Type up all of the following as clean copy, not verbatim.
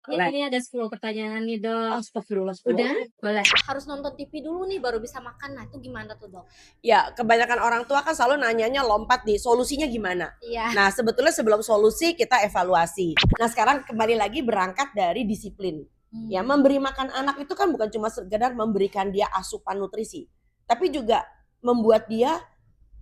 Boleh. Ini ada 10 pertanyaan nih, Dok. Astagfirullah, Udah? Boleh. Harus nonton TV dulu nih baru bisa makan. Nah, itu gimana tuh, Dok? Ya, kebanyakan orang tua kan selalu nanyanya lompat di solusinya gimana. Iya. Nah, sebetulnya sebelum solusi kita evaluasi. Nah, sekarang kembali lagi berangkat dari disiplin. Ya, memberi makan anak itu kan bukan cuma sekedar memberikan dia asupan nutrisi, tapi juga membuat dia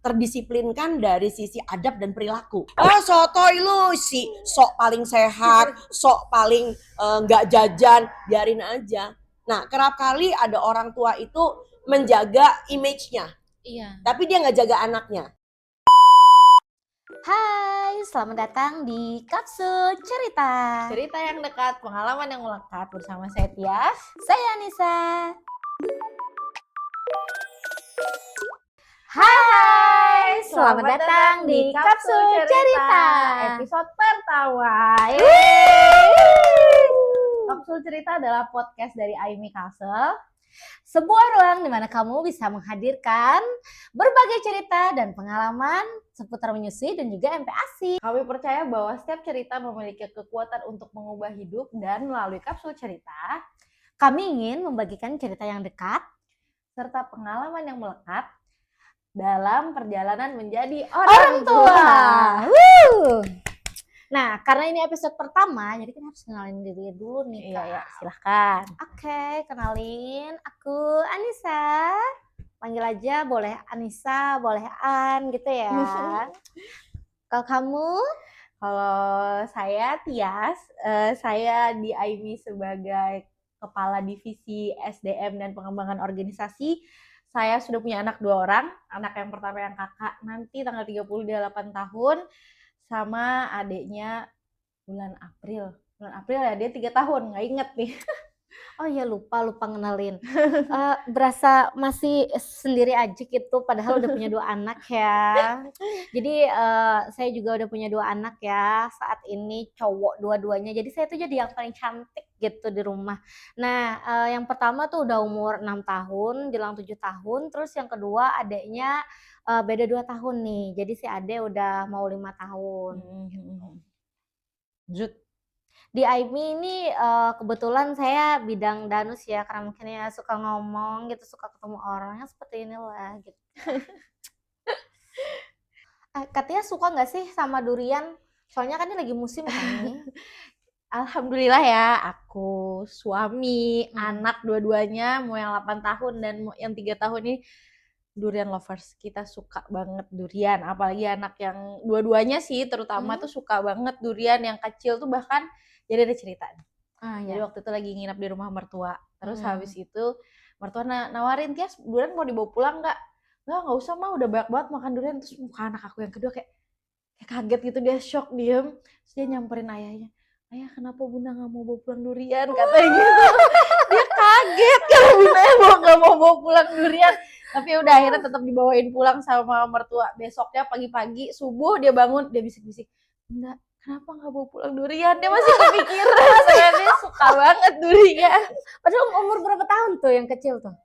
terdisiplinkan dari sisi adab dan perilaku. Oh, sotoy lu si sok paling sehat, sok paling nggak jajan, biarin aja. Nah, kerap kali ada orang tua itu menjaga image-nya, Iya. tapi dia nggak jaga anaknya. Hai, selamat datang di Kapsul Cerita. Cerita yang dekat, pengalaman yang melekat bersama saya Tias. Saya Anissa. Hai, selamat datang di Kapsul Cerita. Episode pertama. Kapsul Cerita adalah podcast dari Aimi Castle. Sebuah ruang di mana kamu bisa menghadirkan berbagai cerita dan pengalaman seputar menyusui dan juga MPASI. Kami percaya bahwa setiap cerita memiliki kekuatan untuk mengubah hidup dan melalui Kapsul Cerita, kami ingin membagikan cerita yang dekat serta pengalaman yang melekat dalam perjalanan menjadi orang tua. Woo! Nah, karena ini episode pertama, jadi kita harus kenalin diri dulu nih, Kak. Iya, silahkan. Oke, kenalin. Aku Anissa. Panggil aja, boleh Anissa, boleh An, gitu ya. Kalau kamu? Kalau saya Tias, saya di Aimi sebagai Kepala Divisi SDM dan Pengembangan Organisasi. Saya sudah punya anak 2 orang. Anak yang pertama yang kakak nanti tanggal 30 dia 8 tahun. Sama adiknya bulan April. Bulan April ya, dia 3 tahun, nggak inget nih. Oh iya, lupa ngenalin. Berasa masih sendiri aja gitu, padahal udah punya 2 anak ya. Jadi saya juga udah punya 2 anak ya, saat ini cowok dua-duanya. Jadi saya tuh jadi yang paling cantik gitu di rumah. Nah, yang pertama tuh udah umur 6 tahun, jelang 7 tahun. Terus yang kedua adeknya beda 2 tahun nih. Jadi si adek udah mau 5 tahun. Jut. Di Aimi ini kebetulan saya bidang danus ya, karena mungkin ya suka ngomong gitu, suka ketemu orangnya seperti inilah gitu. Katanya suka nggak sih sama durian? Soalnya kan ini lagi musim kan nih. Alhamdulillah ya, aku, suami, anak dua-duanya, mau yang 8 tahun dan mau yang 3 tahun ini durian lovers. Kita suka banget durian, apalagi anak yang dua-duanya sih terutama tuh suka banget durian. Yang kecil tuh bahkan jadi ada cerita. Jadi waktu itu lagi nginep di rumah mertua. Terus habis itu mertua nawarin, "Tias, durian mau dibawa pulang nggak?" Nggak usah mah, udah banyak banget makan durian." Terus muka anak aku yang kedua kayak kaget gitu, dia shock, diem. Terus dia nyamperin ayahnya, "Ayah, kenapa bunda nggak mau bawa pulang durian?" Katanya gitu. Dia kaget kalau bundanya nggak mau bawa pulang durian. Tapi udah akhirnya tetap dibawain pulang sama mertua. Besoknya pagi-pagi subuh dia bangun, dia bisik-bisik, "Bunda, kenapa nggak bawa pulang durian?" Dia masih kepikiran, soalnya dia suka banget durian. Padahal umur berapa tahun tuh yang kecil tuh?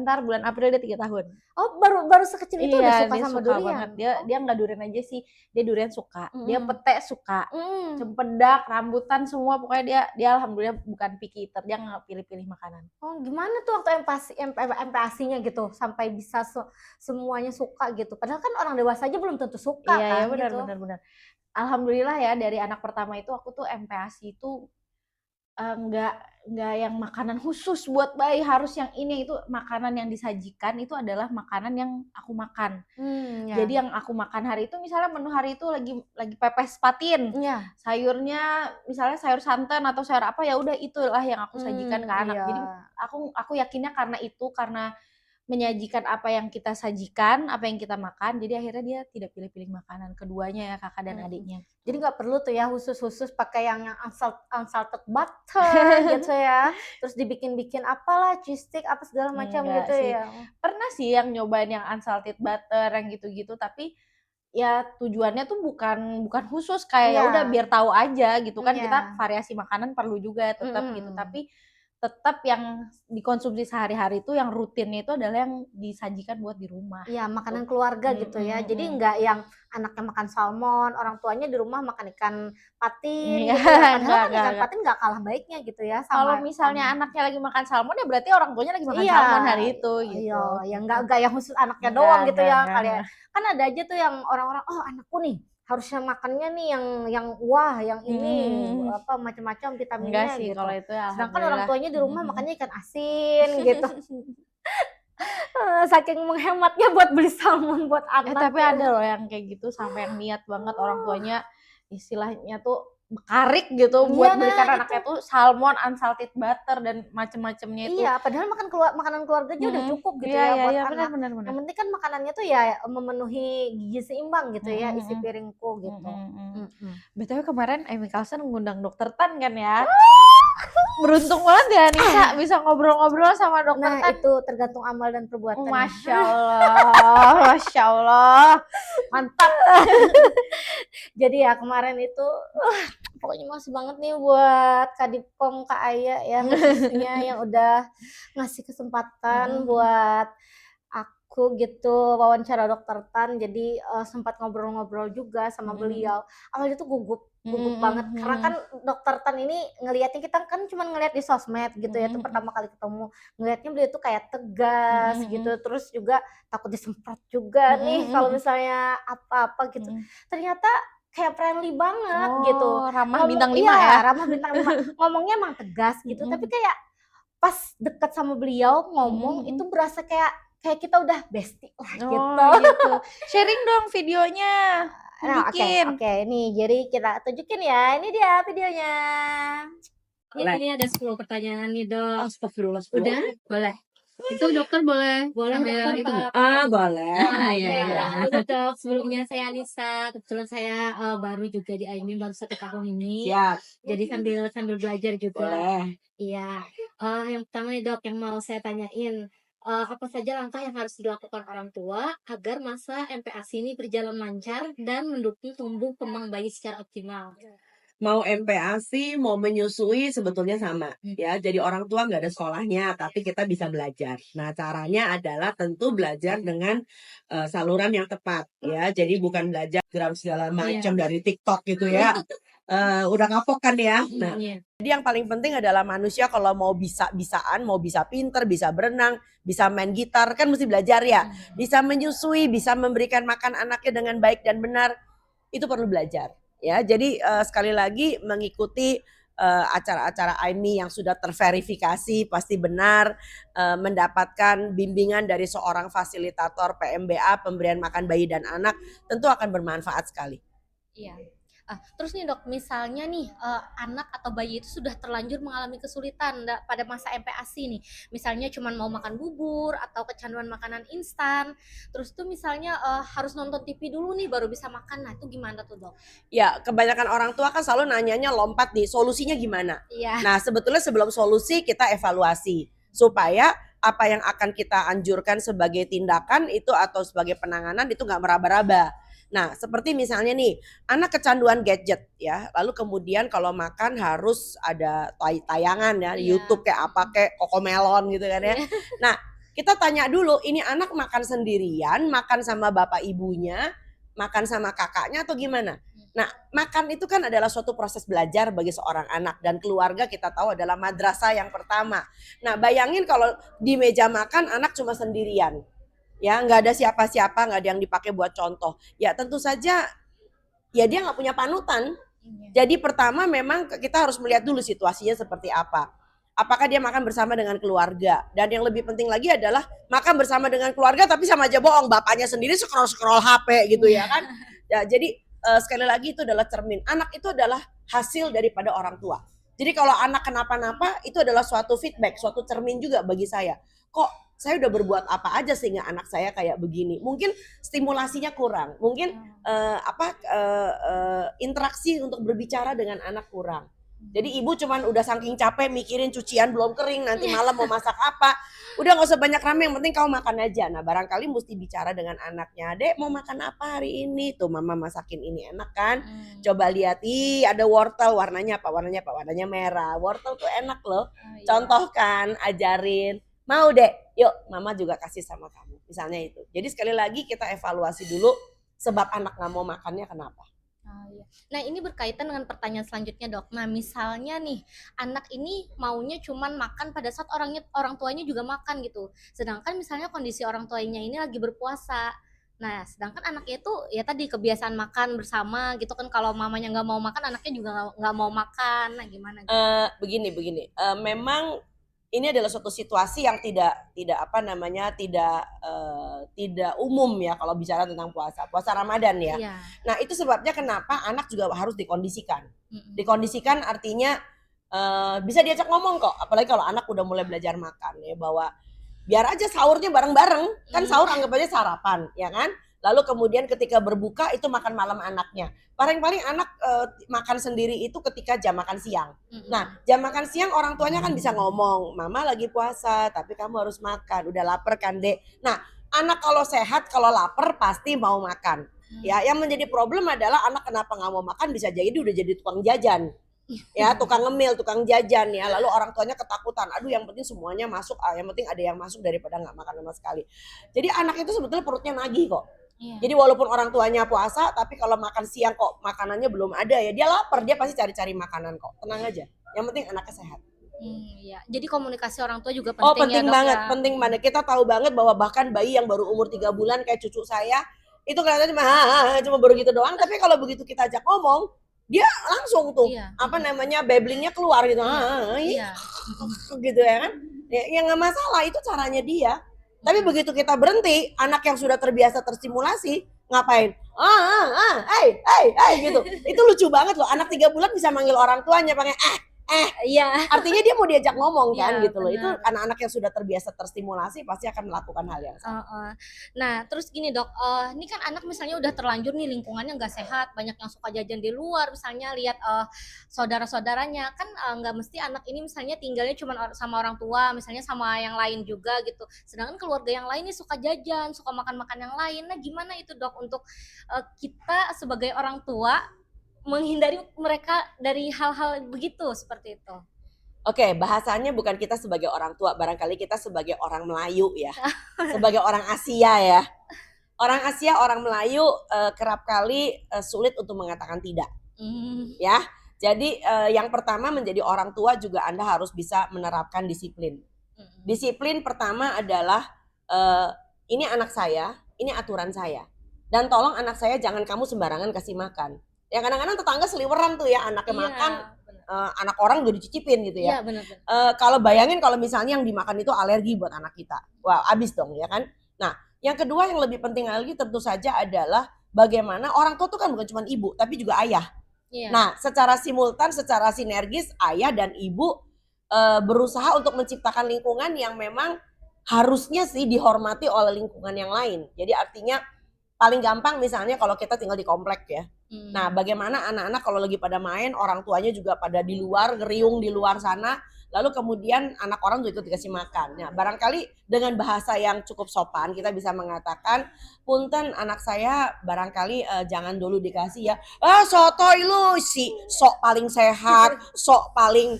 Ntar bulan April dia 3 tahun. Oh, baru sekecil itu udah suka dia sama suka durian? banget. Dia nggak durian aja sih, dia durian suka. Dia pete suka, cempedak, rambutan semua, pokoknya dia alhamdulillah bukan picky eater, dia nggak pilih-pilih makanan. Oh, gimana tuh waktu MPASI-nya gitu sampai bisa semuanya suka gitu? Padahal kan orang dewasa aja belum tentu suka kan Iya, gitu. benar. Alhamdulillah ya, dari anak pertama itu aku tuh MPASI itu nggak yang makanan khusus buat bayi harus yang ini, itu makanan yang disajikan itu adalah makanan yang aku makan. Jadi yang aku makan hari itu, misalnya menu hari itu lagi pepes patin, sayurnya misalnya sayur santan atau sayur apa, ya udah itulah yang aku sajikan ke anak. Jadi aku yakinnya karena menyajikan apa yang kita sajikan, apa yang kita makan, jadi akhirnya dia tidak pilih-pilih makanan, keduanya ya, kakak dan adiknya. Jadi nggak perlu tuh ya khusus pakai yang unsalted butter gitu ya, terus dibikin apalah cheese stick apa segala macam gitu sih. ya. Pernah sih yang nyobain yang unsalted butter yang gitu-gitu, tapi ya tujuannya tuh bukan khusus kayak ya udah biar tahu aja gitu kan. Kita variasi makanan perlu juga tetap gitu, tapi tetap yang dikonsumsi sehari-hari itu yang rutinnya itu adalah yang disajikan buat di rumah. Iya, makanan keluarga gitu ya. Jadi nggak yang anaknya makan salmon, orang tuanya di rumah makan ikan patin Iya, gitu ya. Padahal kan ikan enggak. patin nggak kalah baiknya gitu ya Kalau sama misalnya anaknya lagi makan salmon ya berarti orang tuanya lagi makan iya, salmon hari itu gitu. iya, ya nggak yang khusus anaknya doang gitu ya kali ya. Enggak. Kan ada aja tuh yang orang-orang, oh anakku nih harusnya makannya nih yang wah, yang ini apa macam-macam Enggak vitaminnya sih gitu. kalau itu ya Sedangkan orang alhamdulillah. tuanya di rumah makannya ikan asin gitu. Saking menghematnya buat beli salmon buat anak. Tapi ya. ada loh yang kayak gitu sampai yang niat banget orang tuanya istilahnya tuh bekarik gitu buat Iya, belikan nah, anaknya tuh salmon unsalted butter dan macem-macemnya itu. Iya, padahal makanan keluarga aja udah cukup gitu Iya, ya buat iya, anak. benar. Yang penting kan makanannya tuh ya memenuhi gizi seimbang gitu ya isi piringku gitu. BTW kemarin Amy Carlson ngundang Dokter Tan kan ya. Beruntung banget ya Nisa bisa ngobrol-ngobrol sama Dokter Nah, Tan. itu tergantung amal dan perbuatan. Masya Allah, Masya Allah, mantap. Jadi ya kemarin itu pokoknya makasih banget nih buat Kak Dipkom, Kak Aya ya khususnya yang udah ngasih kesempatan buat aku gitu wawancara Dokter Tan. Jadi sempat ngobrol-ngobrol juga sama beliau. Awalnya tuh gugup banget karena kan Dokter Tan ini ngelihatnya kita kan cuma ngelihat di sosmed gitu ya, tuh pertama kali ketemu ngelihatnya beliau tuh kayak tegas gitu, terus juga takut disemprot juga nih kalau misalnya apa-apa gitu. Ternyata kayak friendly banget gitu. Ramah bintang 5 iya, ya. ramah bintang 5. Ngomongnya emang tegas gitu, tapi kayak pas dekat sama beliau ngomong itu berasa kayak kita udah bestie lah gitu. Sharing dong videonya. Nah, oke, nih jadi kita tunjukin ya. Ini dia videonya. Ini ada 10 pertanyaan nih, Dok. Astagfirullah. Udah? Boleh. Itu dokter boleh ambil itu nggak? Boleh. Ya. Dok, sebelumnya saya Anissa. Kebetulan saya baru juga di AIMIM baru 1 tahun ini. Siap. Jadi sambil belajar juga. Boleh. Iya. Yang pertama nih Dok, yang mau saya tanyain. Apa saja langkah yang harus dilakukan orang tua agar masa MPASI ini berjalan lancar dan mendukung tumbuh kembang bayi secara optimal? Mau MPASI, mau menyusui sebetulnya sama ya. Jadi orang tua nggak ada sekolahnya, tapi kita bisa belajar. Nah caranya adalah tentu belajar dengan saluran yang tepat ya. Jadi bukan belajar gram segala macam dari TikTok gitu ya. Udah kapok kan ya. Nah, Jadi yang paling penting adalah manusia kalau mau bisa-bisaan, mau bisa pinter, bisa berenang, bisa main gitar, kan mesti belajar ya. Bisa menyusui, bisa memberikan makan anaknya dengan baik dan benar, itu perlu belajar. Ya, jadi sekali lagi mengikuti acara-acara AIMI yang sudah terverifikasi pasti benar, mendapatkan bimbingan dari seorang fasilitator PMBA, pemberian makan bayi dan anak, tentu akan bermanfaat sekali. Iya. Terus nih Dok, misalnya nih anak atau bayi itu sudah terlanjur mengalami kesulitan pada masa MPASI nih. Misalnya cuma mau makan bubur atau kecanduan makanan instan. Terus tuh misalnya harus nonton TV dulu nih baru bisa makan. Nah, itu gimana tuh Dok? Ya, kebanyakan orang tua kan selalu nanyanya lompat nih, solusinya gimana? Iya. Nah, sebetulnya sebelum solusi kita evaluasi supaya apa yang akan kita anjurkan sebagai tindakan itu atau sebagai penanganan itu nggak meraba-raba. Nah, seperti misalnya nih, anak kecanduan gadget ya, lalu kemudian kalau makan harus ada tayangan ya, di YouTube kayak apa kayak Cocomelon gitu kan ya. Nah, kita tanya dulu, ini anak makan sendirian, makan sama bapak ibunya, makan sama kakaknya atau gimana? Nah, makan itu kan adalah suatu proses belajar bagi seorang anak dan keluarga kita tahu adalah madrasah yang pertama. Nah, bayangin kalau di meja makan anak cuma sendirian. Ya, nggak ada siapa-siapa, nggak ada yang dipakai buat contoh. Ya tentu saja ya dia nggak punya panutan. Jadi pertama memang kita harus melihat dulu situasinya seperti apa. Apakah dia makan bersama dengan keluarga? Dan yang lebih penting lagi adalah makan bersama dengan keluarga tapi sama aja bohong. Bapaknya sendiri scroll HP gitu ya kan. Ya, jadi sekali lagi itu adalah cermin. Anak itu adalah hasil daripada orang tua. Jadi kalau anak kenapa-napa itu adalah suatu feedback, suatu cermin juga bagi saya. Kok saya udah berbuat apa aja sehingga anak saya kayak begini. Mungkin stimulasinya kurang, mungkin interaksi untuk berbicara dengan anak kurang. Jadi ibu cuman udah saking capek mikirin cucian belum kering, nanti malam mau masak apa. Udah gak usah banyak rame, yang penting kamu makan aja. Nah barangkali mesti bicara dengan anaknya, Dek mau makan apa hari ini? Tuh mama masakin ini enak kan? Coba lihat, ih ada wortel, warnanya apa? Warnanya apa? Warnanya merah. Wortel tuh enak loh. iya. Contohkan, ajarin. Mau Dek, yuk mama juga kasih sama kamu. Misalnya itu. Jadi sekali lagi kita evaluasi dulu sebab anak gak mau makannya kenapa. Oh, iya. Nah ini berkaitan dengan pertanyaan selanjutnya dok. Nah misalnya nih anak ini maunya cuman makan pada saat orang tuanya juga makan gitu. Sedangkan misalnya kondisi orang tuanya ini lagi berpuasa. Nah sedangkan anaknya itu ya tadi kebiasaan makan bersama gitu kan. Kalau mamanya nggak mau makan anaknya juga nggak mau makan. Nah gimana? Gitu? Begini. Memang ini adalah suatu situasi yang tidak umum ya kalau bicara tentang puasa Ramadan ya. Iya. Nah itu sebabnya kenapa anak juga harus dikondisikan. Dikondisikan artinya bisa diajak ngomong kok, apalagi kalau anak udah mulai belajar makan ya, bahwa biar aja sahurnya bareng-bareng, kan sahur anggap aja sarapan ya kan. Lalu kemudian ketika berbuka itu makan malam anaknya. Paling-paling anak makan sendiri itu ketika jam makan siang. Nah jam makan siang orang tuanya kan bisa ngomong, mama lagi puasa tapi kamu harus makan, udah lapar kan Dek. Nah anak kalau sehat, kalau lapar pasti mau makan. Ya, yang menjadi problem adalah anak kenapa nggak mau makan, bisa jadi udah jadi tukang jajan. Ya, tukang ngemil, tukang jajan ya. Lalu orang tuanya ketakutan, aduh yang penting semuanya masuk, yang penting ada yang masuk daripada nggak makan sama sekali. Jadi anak itu sebetulnya perutnya nagih kok. Jadi walaupun orang tuanya puasa, tapi kalau makan siang kok makanannya belum ada ya, dia lapar, dia pasti cari-cari makanan kok. Tenang aja, yang penting anaknya sehat. Iya. Jadi komunikasi orang tua juga penting, penting ya dok banget, ya. penting banget. Kita tahu banget bahwa bahkan bayi yang baru umur 3 bulan kayak cucu saya, itu kelihatannya cuma baru gitu doang, tapi kalau begitu kita ajak ngomong, dia langsung tuh babblingnya keluar gitu. Gitu ya kan. Ya nggak masalah, itu caranya dia. Tapi begitu kita berhenti, anak yang sudah terbiasa terstimulasi ngapain? Gitu. Itu lucu banget loh. Anak 3 bulan bisa manggil orang tuanya pakai Iya. Artinya dia mau diajak ngomong kan Iya, gitu loh. Itu benar. anak-anak yang sudah terbiasa terstimulasi pasti akan melakukan hal yang sama. Nah terus gini dok, ini kan anak misalnya udah terlanjur nih lingkungannya nggak sehat, banyak yang suka jajan di luar, misalnya lihat saudara-saudaranya kan nggak mesti anak ini misalnya tinggalnya cuma sama orang tua, misalnya sama yang lain juga gitu. Sedangkan keluarga yang lain nih suka jajan, suka makan-makan yang lain. Nah gimana itu dok untuk kita sebagai orang tua menghindari mereka dari hal-hal begitu seperti itu? Oke, bahasanya bukan kita sebagai orang tua, barangkali kita sebagai orang Melayu ya. Sebagai orang Asia ya. Orang Asia, orang Melayu kerap kali sulit untuk mengatakan tidak. Ya. Jadi yang pertama menjadi orang tua juga Anda harus bisa menerapkan disiplin. Disiplin pertama adalah ini anak saya, ini aturan saya. Dan tolong anak saya jangan kamu sembarangan kasih makan. Ya kadang-kadang tetangga seliweran tuh ya, anaknya makan, anak orang udah dicicipin gitu ya. Iya benar. Kalau bayangin kalau misalnya yang dimakan itu alergi buat anak kita, wah abis dong ya kan. Nah yang kedua yang lebih penting lagi tentu saja adalah bagaimana orang tua tuh kan bukan cuma ibu tapi juga ayah. Nah secara simultan, secara sinergis ayah dan ibu berusaha untuk menciptakan lingkungan yang memang harusnya sih dihormati oleh lingkungan yang lain. Jadi artinya paling gampang misalnya kalau kita tinggal di komplek ya. Nah bagaimana anak-anak kalau lagi pada main, orang tuanya juga pada di luar, ngeriung di luar sana, lalu kemudian anak orang juga ikut dikasih makan. Nah barangkali dengan bahasa yang cukup sopan kita bisa mengatakan, punten anak saya barangkali jangan dulu dikasih ya. Sotoy lu si sok paling sehat, sok paling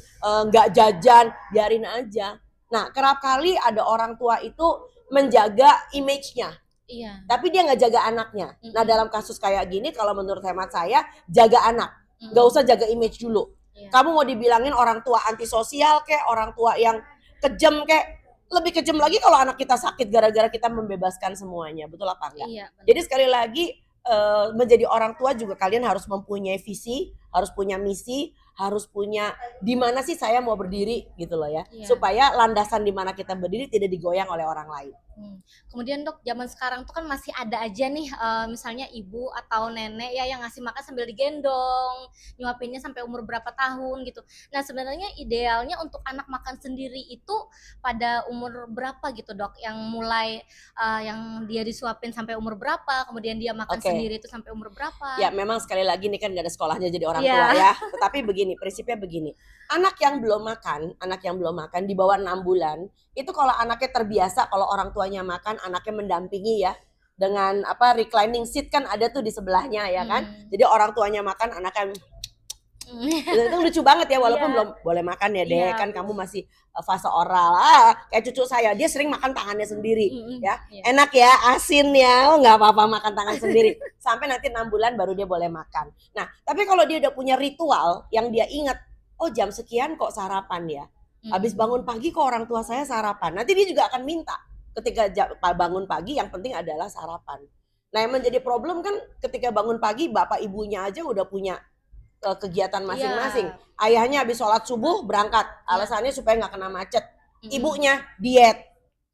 nggak jajan, biarin aja. Nah kerap kali ada orang tua itu menjaga image-nya. Iya. Tapi dia nggak jaga anaknya. Nah dalam kasus kayak gini kalau menurut hemat saya jaga anak, nggak usah jaga image dulu. Kamu mau dibilangin orang tua antisosial kek, orang tua yang kejam kek, lebih kejam lagi kalau anak kita sakit gara-gara kita membebaskan semuanya, betul apa enggak? Iya, jadi sekali lagi menjadi orang tua juga kalian harus mempunyai visi, harus punya misi, harus punya di mana sih saya mau berdiri gitu loh ya, supaya landasan di mana kita berdiri tidak digoyang oleh orang lain. Kemudian Dok, zaman sekarang tuh kan masih ada aja nih, misalnya ibu atau nenek ya yang ngasih makan sambil digendong, nyuapinnya sampai umur berapa tahun gitu. Nah sebenarnya idealnya untuk anak makan sendiri itu pada umur berapa gitu Dok? Yang mulai, yang dia disuapin sampai umur berapa, kemudian dia makan Oke. sendiri itu sampai umur berapa? Ya memang sekali lagi nih kan gak ada sekolahnya jadi orang Iya. tua ya. Tetapi begini, prinsipnya begini. Anak yang belum makan di bawah 6 bulan, itu kalau anaknya terbiasa kalau orang tuanya makan, anaknya mendampingi ya. Dengan reclining seat kan ada tuh di sebelahnya ya kan. Jadi orang tuanya makan, anaknya itu lucu banget ya walaupun Iya. belum boleh makan ya deh, Iya, kan kamu masih fase oral. Kayak cucu saya, dia sering makan tangannya sendiri ya. Iya. Enak ya, asin ya, oh nggak apa-apa makan tangan sendiri. Sampai nanti 6 bulan baru dia boleh makan. Nah, tapi kalau dia udah punya ritual yang dia ingat, oh jam sekian kok sarapan ya. Habis bangun pagi kok orang tua saya sarapan. Nanti dia juga akan minta ketika bangun pagi yang penting adalah sarapan. Nah, yang menjadi problem kan ketika bangun pagi bapak ibunya aja udah punya kegiatan masing-masing. Ayahnya habis sholat subuh berangkat, alasannya supaya nggak kena macet. Ibunya diet.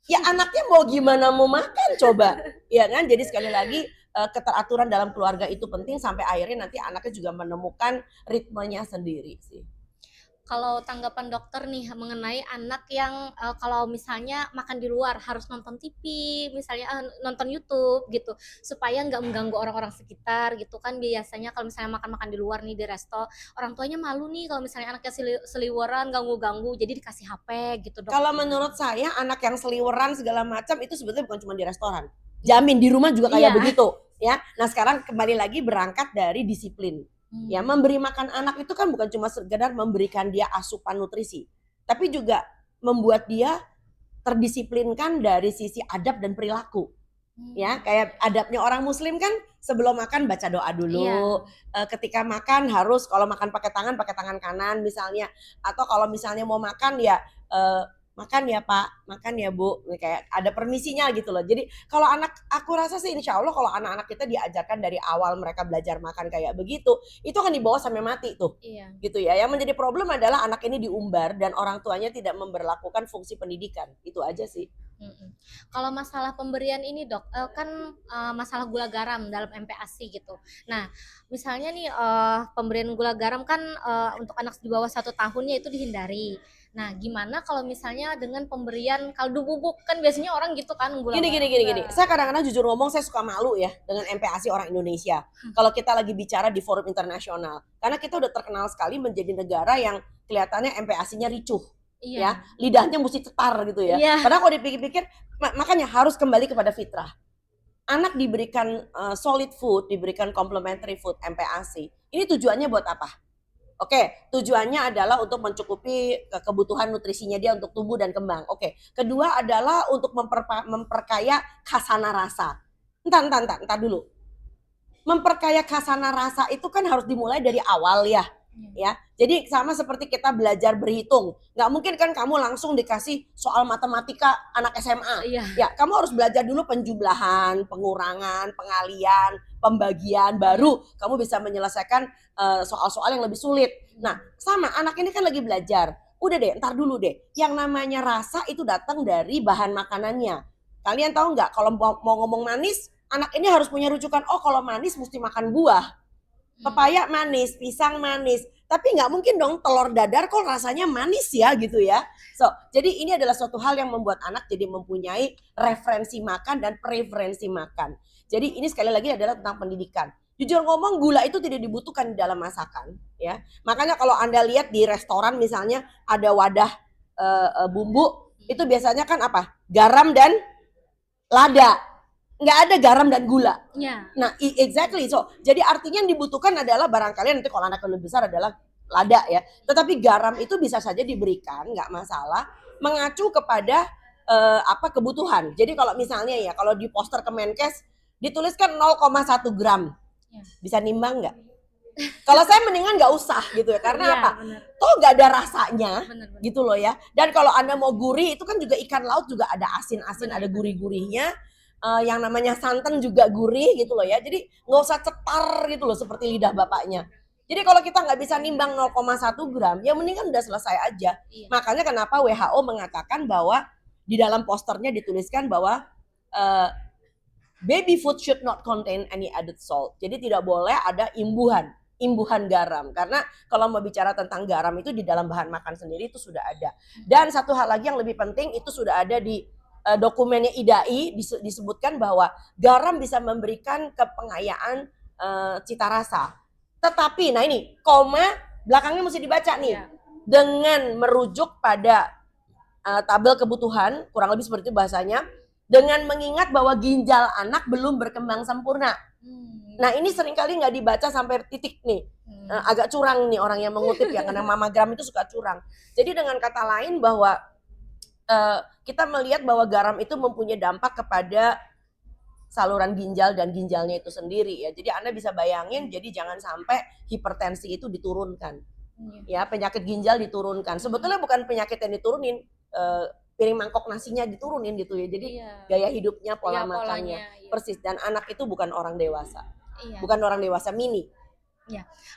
Ya anaknya mau gimana mau makan coba, ya kan? Jadi sekali lagi keteraturan dalam keluarga itu penting sampai akhirnya nanti anaknya juga menemukan ritmenya sendiri sih. Kalau tanggapan dokter nih mengenai anak yang kalau misalnya makan di luar harus nonton TV, misalnya nonton YouTube gitu, supaya nggak mengganggu orang-orang sekitar gitu kan biasanya kalau misalnya makan-makan di luar nih di resto, orang tuanya malu nih kalau misalnya anaknya seliweran ganggu-ganggu, jadi dikasih HP gitu dok. Kalau menurut saya anak yang seliweran segala macam itu sebetulnya bukan cuma di restoran, jamin di rumah juga kayak begitu ya. Nah sekarang kembali lagi berangkat dari disiplin. Ya, memberi makan anak itu kan bukan cuma sekedar memberikan dia asupan nutrisi, tapi juga membuat dia terdisiplinkan dari sisi adab dan perilaku. Ya, kayak adabnya orang muslim kan sebelum makan baca doa dulu. Ketika makan harus kalau makan pakai tangan kanan misalnya, atau kalau misalnya mau makan ya makan ya Pak, makan ya Bu, kayak ada permisinya gitu loh. Jadi kalau anak, aku rasa sih insya Allah kalau anak-anak kita diajarkan dari awal mereka belajar makan kayak begitu, itu akan dibawa sampai mati tuh. Gitu ya. Yang menjadi problem adalah anak ini diumbar dan orang tuanya tidak memberlakukan fungsi pendidikan. Itu aja sih. Kalau masalah pemberian ini dok, kan masalah gula garam dalam MPASI gitu. Nah, misalnya nih pemberian gula garam kan untuk anak di bawah 1 tahunnya itu dihindari. Nah, gimana kalau misalnya dengan pemberian kaldu bubuk kan biasanya orang gitu kan gula Gini. Saya kadang-kadang jujur ngomong saya suka malu ya dengan MPASI orang Indonesia. Kalau kita lagi bicara di forum internasional, karena kita udah terkenal sekali menjadi negara yang kelihatannya MPASI-nya ricuh. Ya, lidahnya mesti cetar gitu ya. Padahal kalau dipikir-pikir, makanya harus kembali kepada fitrah. Anak diberikan solid food, diberikan complementary food MPASI. Ini tujuannya buat apa? Oke, tujuannya adalah untuk mencukupi kebutuhan nutrisinya dia untuk tumbuh dan kembang. Oke, kedua adalah untuk memperkaya khasana rasa. Entar dulu. Memperkaya khasana rasa itu kan harus dimulai dari awal ya. Ya, jadi sama seperti kita belajar berhitung, nggak mungkin kan kamu langsung dikasih soal matematika anak SMA. Ya, kamu harus belajar dulu penjumlahan, pengurangan, pengalian, pembagian, baru kamu bisa menyelesaikan soal-soal yang lebih sulit. Nah, sama anak ini kan lagi belajar. Udah deh, entar dulu deh. Yang namanya rasa itu datang dari bahan makanannya. Kalian tahu nggak kalau mau ngomong manis, anak ini harus punya rujukan. Oh, kalau manis mesti makan buah. Pepaya manis, pisang manis, tapi nggak mungkin dong telur dadar kok rasanya manis ya gitu ya. Jadi ini adalah suatu hal yang membuat anak jadi mempunyai referensi makan dan preferensi makan. Jadi ini sekali lagi adalah tentang pendidikan. Jujur ngomong gula itu tidak dibutuhkan di dalam masakan ya. Makanya kalau Anda lihat di restoran misalnya ada wadah bumbu, itu biasanya kan apa? Garam dan lada. Nggak ada garam dan gula. Nah, exactly. Jadi artinya yang dibutuhkan adalah barangkali nanti kalau anak lebih besar adalah lada ya. Tetapi garam itu bisa saja diberikan, nggak masalah, mengacu kepada kebutuhan. Jadi kalau misalnya ya, kalau di poster Kemenkes dituliskan 0,1 gram, bisa nimbang nggak? Kalau saya mendingan nggak usah gitu ya, karena apa? Toh nggak ada rasanya, gitu loh ya. Dan kalau Anda mau gurih, itu kan juga ikan laut juga ada asin-asin, ada gurih-gurihnya. Yang namanya santan juga gurih gitu loh ya. Jadi nggak usah cetar gitu loh seperti lidah bapaknya. Jadi kalau kita nggak bisa nimbang 0,1 gram, ya mendingan udah selesai aja. Makanya kenapa WHO mengatakan bahwa di dalam posternya dituliskan bahwa baby food should not contain any added salt. Jadi tidak boleh ada imbuhan garam, karena kalau mau bicara tentang garam itu di dalam bahan makan sendiri itu sudah ada. Dan satu hal lagi yang lebih penting itu sudah ada di dokumennya IDAI, disebutkan bahwa garam bisa memberikan kepengayaan cita rasa. Tetapi nah ini koma belakangnya mesti dibaca nih, dengan merujuk pada tabel kebutuhan, kurang lebih seperti itu bahasanya, dengan mengingat bahwa ginjal anak belum berkembang sempurna. Nah ini seringkali nggak dibaca sampai titik nih. Agak curang nih orang yang mengutip ya, karena mamagram itu suka curang. Jadi dengan kata lain bahwa kita melihat bahwa garam itu mempunyai dampak kepada saluran ginjal dan ginjalnya itu sendiri ya. Jadi Anda bisa bayangin, jadi jangan sampai hipertensi itu diturunkan. Ya, penyakit ginjal diturunkan. Sebetulnya bukan penyakit yang diturunin, piring mangkok nasinya diturunin gitu ya. Jadi gaya hidupnya, pola makannya, persis. Dan anak itu bukan orang dewasa. Bukan orang dewasa mini.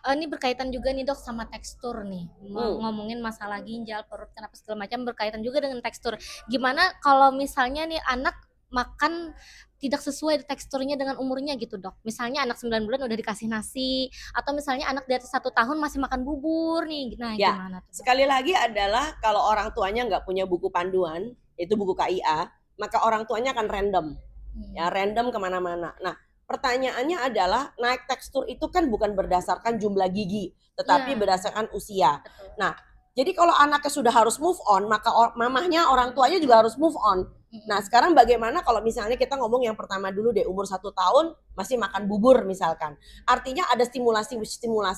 Ini berkaitan juga nih dok sama tekstur nih. Ngomongin masalah ginjal, perut, kenapa segala macam berkaitan juga dengan tekstur. Gimana kalau misalnya nih anak makan tidak sesuai teksturnya dengan umurnya gitu dok. Misalnya anak 9 bulan udah dikasih nasi, atau misalnya anak di atas 1 tahun masih makan bubur nih. Nah Ya, gimana tuh? sekali lagi adalah kalau orang tuanya nggak punya buku panduan, itu buku KIA, maka orang tuanya akan random. Ya, random kemana-mana. Nah, pertanyaannya adalah naik tekstur itu kan bukan berdasarkan jumlah gigi, tetapi berdasarkan usia. Nah, jadi kalau anaknya sudah harus move on, maka mamahnya, orang tuanya juga harus move on. Nah, sekarang bagaimana kalau misalnya kita ngomong yang pertama dulu deh, umur 1 tahun masih makan bubur misalkan. Artinya ada stimulasi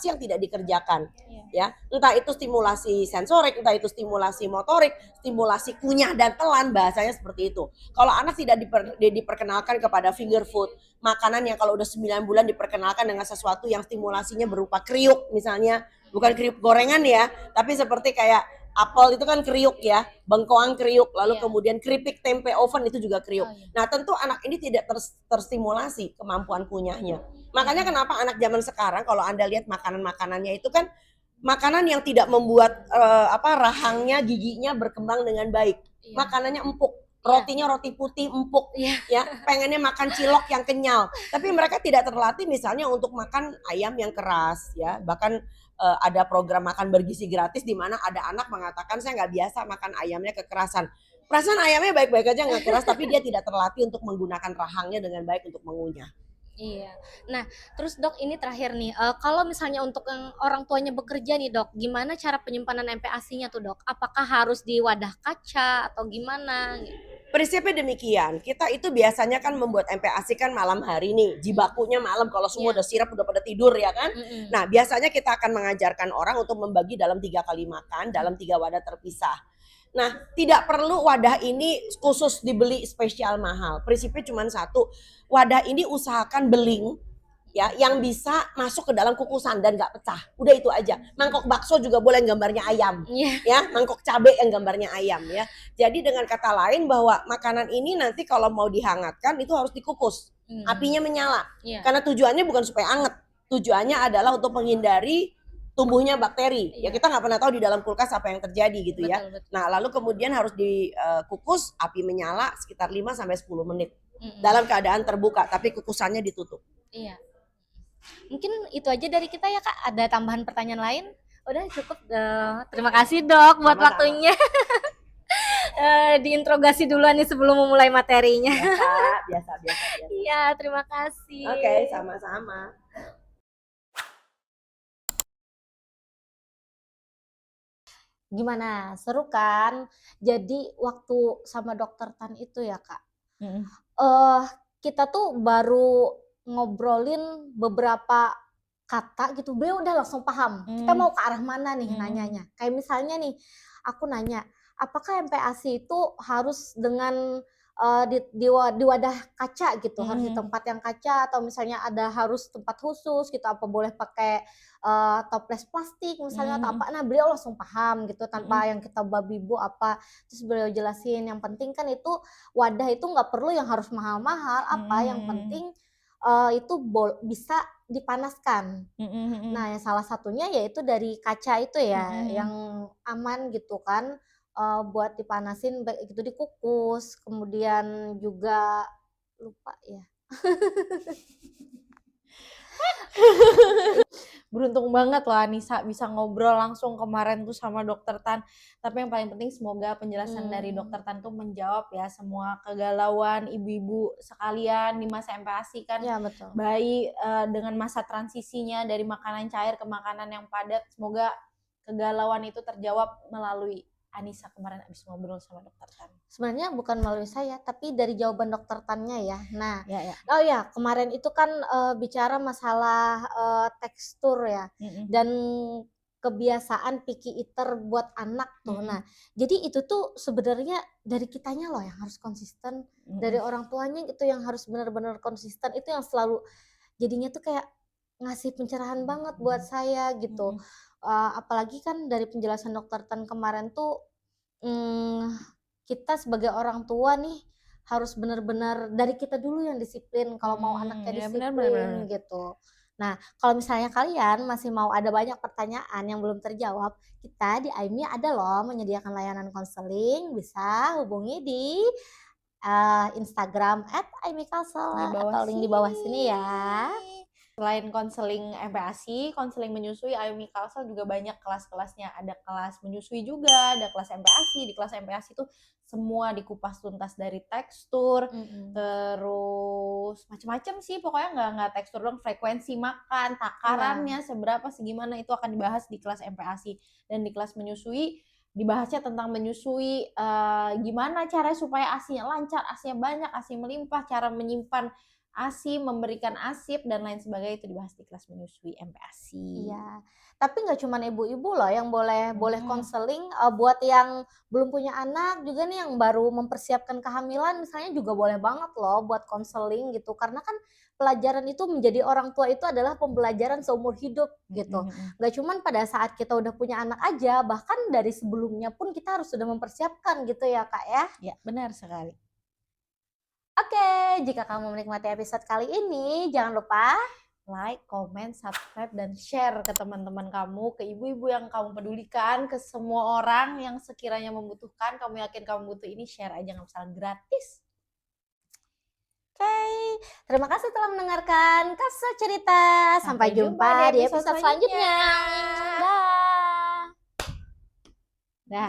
yang tidak dikerjakan. Ya, entah itu stimulasi sensorik, entah itu stimulasi motorik, stimulasi kunyah dan telan, bahasanya seperti itu. Kalau anak tidak diperkenalkan kepada finger food, makanan yang kalau udah 9 bulan diperkenalkan dengan sesuatu yang stimulasinya berupa kriuk misalnya, bukan kriuk gorengan ya, tapi seperti kayak apel itu kan kriuk ya, bengkoang kriuk, lalu kemudian keripik tempe oven itu juga kriuk. Nah tentu anak ini tidak terstimulasi kemampuan kunyahnya. Makanya kenapa anak zaman sekarang kalau Anda lihat makanan-makanannya itu kan makanan yang tidak membuat rahangnya, giginya berkembang dengan baik. Makanannya empuk. Rotinya roti putih empuk, ya pengennya makan cilok yang kenyal, tapi mereka tidak terlatih misalnya untuk makan ayam yang keras, ya bahkan ada program makan bergizi gratis di mana ada anak mengatakan saya nggak biasa makan ayamnya kekerasan. Perasaan ayamnya baik-baik aja nggak keras, tapi dia tidak terlatih untuk menggunakan rahangnya dengan baik untuk mengunyah. Iya. Nah, terus dok ini terakhir nih, kalau misalnya untuk yang orang tuanya bekerja nih dok, gimana cara penyimpanan MPASI-nya tuh dok? Apakah harus di wadah kaca atau gimana? Prinsipnya demikian, kita itu biasanya kan membuat MPASI kan malam hari nih, jibakunya malam kalau semua udah sirap udah pada tidur ya kan. Nah biasanya kita akan mengajarkan orang untuk membagi dalam 3 kali makan, dalam 3 wadah terpisah. Nah, tidak perlu wadah ini khusus dibeli spesial mahal. Prinsipnya cuma satu, wadah ini usahakan beling ya, yang bisa masuk ke dalam kukusan dan nggak pecah. Udah itu aja. Mangkok bakso juga boleh yang gambarnya ayam, ya. Mangkok cabai yang gambarnya ayam ya. Jadi dengan kata lain bahwa makanan ini nanti kalau mau dihangatkan itu harus dikukus, apinya menyala. Karena tujuannya bukan supaya anget, tujuannya adalah untuk menghindari tumbuhnya bakteri. Ya kita nggak pernah tahu di dalam kulkas apa yang terjadi gitu ya. Nah lalu kemudian harus dikukus, api menyala sekitar 5-10 menit. Dalam keadaan terbuka, tapi kukusannya ditutup. Iya. Mungkin itu aja dari kita ya kak, ada tambahan pertanyaan lain? Udah cukup. Terima kasih dok buat waktunya. Diinterogasi duluan nih sebelum memulai materinya. Biasa. Iya, terima kasih. Oke, sama-sama. Gimana, seru kan? Jadi waktu sama dokter Tan itu ya kak, kita tuh baru ngobrolin beberapa kata gitu, beliau udah langsung paham kita mau ke arah mana nih nanyanya. Kayak misalnya nih, aku nanya, apakah MPASI itu harus dengan di wadah kaca gitu, harus di tempat yang kaca, atau misalnya ada harus tempat khusus gitu, apa boleh pakai toples plastik misalnya atau apa. Nah beliau langsung paham gitu tanpa yang kita babi bu apa. Terus beliau jelasin yang penting kan itu wadah itu nggak perlu yang harus mahal-mahal, apa yang penting itu bisa dipanaskan. Nah yang salah satunya yaitu dari kaca itu ya, yang aman gitu kan, buat dipanasin baik itu dikukus, kemudian juga lupa ya. Beruntung banget loh Anissa bisa ngobrol langsung kemarin tuh sama Dokter Tan. Tapi yang paling penting semoga penjelasan dari Dokter Tan tuh menjawab ya semua kegalauan ibu-ibu sekalian di masa MPASI kan. Ya betul. Bayi dengan masa transisinya dari makanan cair ke makanan yang padat. Semoga kegalauan itu terjawab melalui Anissa kemarin abis ngobrol sama Dokter Tan. Sebenarnya bukan melalui saya, tapi dari jawaban Dokter Tannya ya. Nah, Ya. oh ya kemarin itu kan bicara masalah tekstur ya, dan kebiasaan picky eater buat anak tuh. Nah, jadi itu tuh sebenarnya dari kitanya loh yang harus konsisten, dari orang tuanya itu yang harus benar-benar konsisten. Itu yang selalu jadinya tuh kayak ngasih pencerahan banget buat saya gitu. Apalagi kan dari penjelasan Dokter Tan kemarin tuh kita sebagai orang tua nih harus benar-benar dari kita dulu yang disiplin kalau mau anaknya Ya, disiplin benar. gitu. Nah, kalau misalnya kalian masih mau ada banyak pertanyaan yang belum terjawab, kita di AIMI ada loh menyediakan layanan konseling, bisa hubungi di Instagram @AIMICounselor atau link di bawah sini ya. Selain konseling MPASI, konseling menyusui, AIMI Kalsel juga banyak kelas-kelasnya. Ada kelas menyusui juga, ada kelas MPASI. Di kelas MPASI itu semua dikupas tuntas dari tekstur, terus macam-macam sih. Pokoknya nggak tekstur dong, frekuensi makan, takarannya seberapa, segimana itu akan dibahas di kelas MPASI. Dan di kelas menyusui dibahasnya tentang menyusui, gimana caranya supaya ASI-nya lancar, ASI-nya banyak, ASI melimpah, cara menyimpan ASI, memberikan ASIP dan lain sebagainya itu dibahas di kelas menyusui MPASI. Iya, tapi nggak cuma ibu-ibu loh yang boleh konseling, buat yang belum punya anak juga nih yang baru mempersiapkan kehamilan misalnya juga boleh banget loh buat konseling gitu. Karena kan pelajaran itu menjadi orang tua itu adalah pembelajaran seumur hidup gitu. Nggak cuma pada saat kita udah punya anak aja, bahkan dari sebelumnya pun kita harus sudah mempersiapkan gitu ya Kak ya. Ya, benar sekali. Oke, jika kamu menikmati episode kali ini, jangan lupa like, comment, subscribe, dan share ke teman-teman kamu, ke ibu-ibu yang kamu pedulikan, ke semua orang yang sekiranya membutuhkan, kamu yakin kamu butuh ini, share aja, nggak masalah, gratis. Oke, terima kasih telah mendengarkan Kaso Cerita. Sampai jumpa di episode selanjutnya. Dah.